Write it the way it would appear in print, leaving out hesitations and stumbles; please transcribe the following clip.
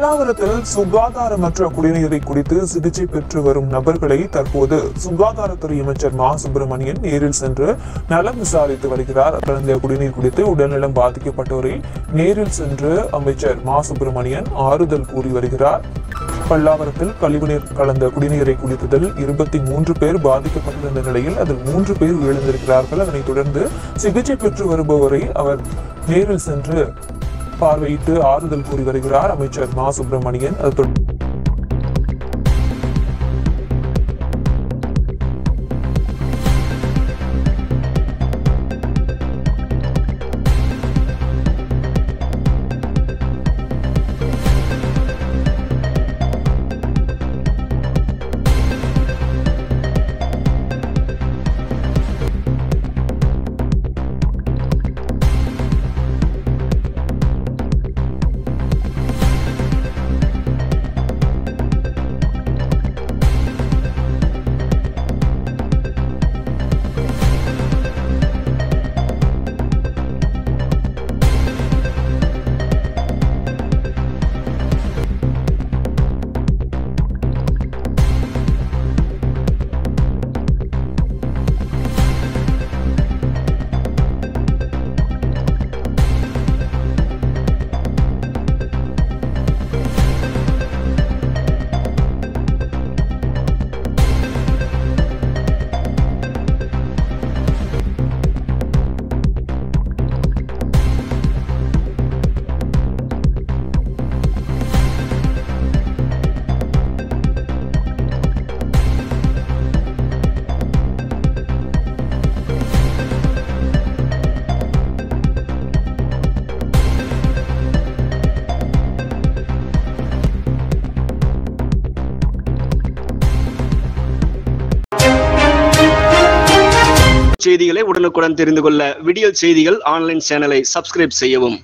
பல்லாவரத்தில் சுகாதாரமற்ற குடிநீரை குடித்து சிகிச்சை பெற்று வரும் நபர்களை தற்போது சுகாதாரத்துறை அமைச்சர் மா சுப்பிரமணியன் நேரில் சென்று நலம் விசாரித்து வருகிறார். கலந்த குடிநீர் குடித்து உடல்நலம் பாதிக்கப்பட்டோரை நேரில் சென்று அமைச்சர் மா சுப்பிரமணியன் ஆறுதல் கூறி வருகிறார். பல்லாவரத்தில் கழிவுநீர் கலந்த குடிநீரை குடித்ததில் 23 பேர் பாதிக்கப்பட்டிருந்த நிலையில் அதில் 3 பேர் உயிரிழந்திருக்கிறார்கள். அதனைத் தொடர்ந்து சிகிச்சை பெற்று வருபவரை அவர் நேரில் சென்று பார்வையிட்டு ஆறுதல் கூறி வருகிறார் அமைச்சர் மா சுப்பிரமணியன். செய்திகளை உடனுக்குடன் தெரிந்து கொள்ள விடியல் செய்திகள் ஆன்லைன் சேனலை சப்ஸ்கிரைப் செய்யவும்.